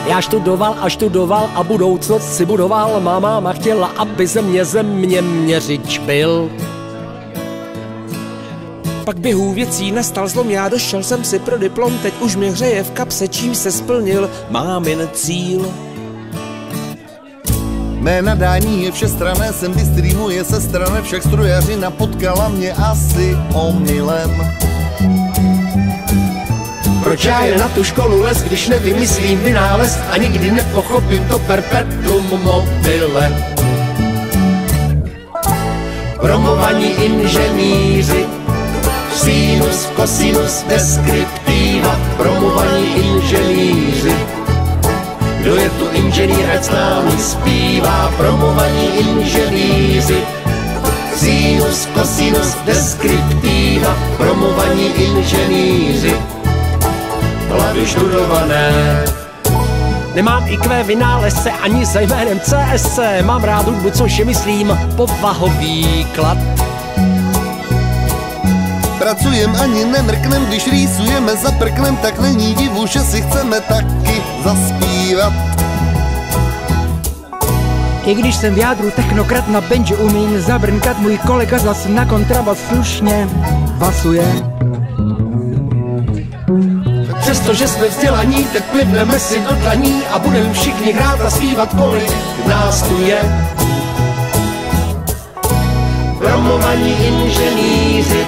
Já študoval a budoucnost si budoval. Má máma chtěla, aby ze mě měřič byl. Pak běhu věcí nastal zlom, já došel jsem si pro diplom, teď už mi hřeje v kapse, čím se splnil mámin cíl. Mé nadání je všestranné, jsem distrýmuje se strany, však strojařina potkala mě asi omylem. Proč já je na tu školu les, když nevymyslím vynález a nikdy nepochopím to perpetuum mobile. Promovaní inženýři, sinus, kosinus, deskriptiva. Promovaní inženýři, kdo je tu inženýr, ať s námi zpívá. Promovaní inženýři, sinus, kosinus, deskriptiva. Promovaní inženýři, hlavy študované. Nemám IQ vynálezce ani za jménem CSC. Mám rád hudbu, což je, myslím, povahový klad. Pracujem ani nemrknem, když rýsujeme za prknem, tak není divu, že si chceme taky zaspívat. I když jsem v jádru technokrat, na benži umím zabrnkat, můj kolega zas na kontrabas slušně basuje. Přestože jsme vzdělaní, tak plivneme si do dlaní a budeme všichni hrát a zpívat, kolik nás tu je. Promovaní inženýři,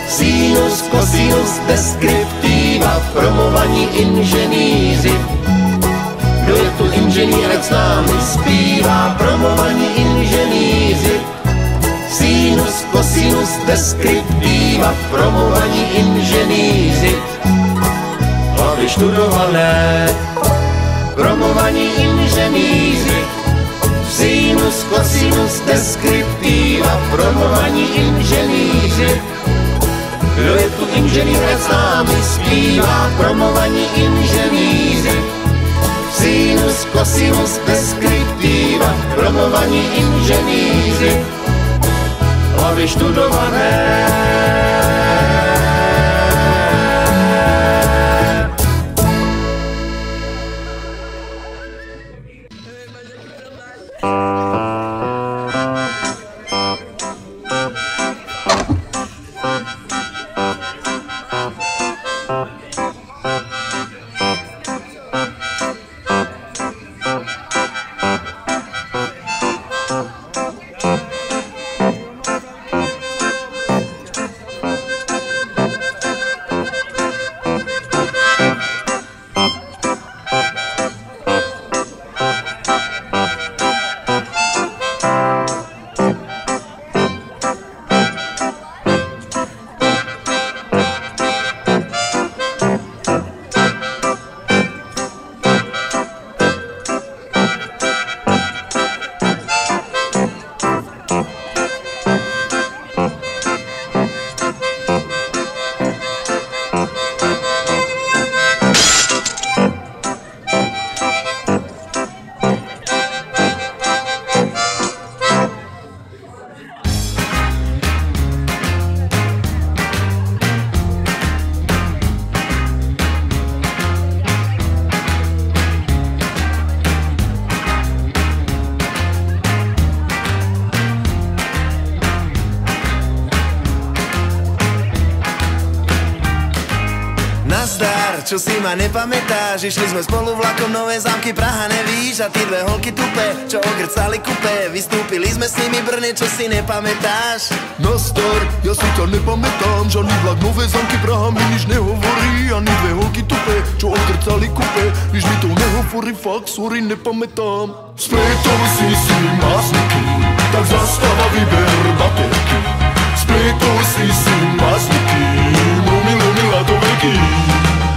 sinus, kosinus, deskriptiva. Promovaní inženýři, kdo je tu inženýr, ať s námi zpívá. Promovaní inženýři, sinus, kosinus, deskriptiva. Promovaní inženýři, hlavy študované. Promovaní inženýři, sinus, kosinus, deskriptiva. Promovaní inženýři, kdo je tu inženýr, ať s námi zpívá. Promovaní inženýři, sinus, kosinus, deskriptiva. Promovaní inženýři, hlavy študované. Čo si ma nepamätáš, išli sme spolu vlakom, Nové Zámky, Praha, nevíš? A tí dve holky tupé, čo ogrcali kupé, vystúpili sme s nimi Brne, čo si nepamätáš? Nastar, ja si ťa nepamätám, žádný vlak, Nové Zámky, Praha mi nič nehovorí, ani dve holky tupé, čo ogrcali kupé, nič mi to nehovorí, fakt, sorry, nepamätám. Spletol si másniky, tak zastav a vyber baterky. Spletol si másniky, no milá to veľký.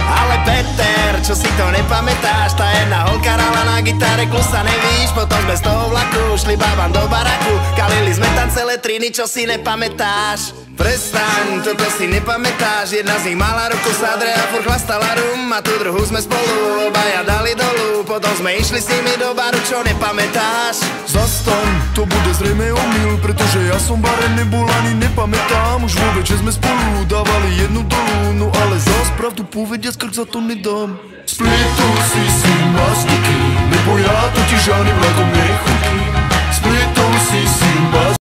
Ale Peter, čo si to nepamätáš. Tá jedna holka hrala na gitare, klusa nevíš. Potom sme z toho vlaku šli bábam do baraku. Kalili sme tam celé triny, čo si nepamätáš. Prestaň, toto si nepamätáš. Jedna z nich mala ruku sadre a furt chlastala rum. A tú druhú sme spolu obaja dali dolu. Potom sme išli s nimi do baru, čo nepamätáš. Zastaň, to bude zrejme omyl, pretože ja som bare nebol ani nepamätám. Už vôbec, že sme spolu dávali jednu dolu. No ale zas pravdu povediac, krk za to nedám. Splitu si mastiky, nebo ja totiž ani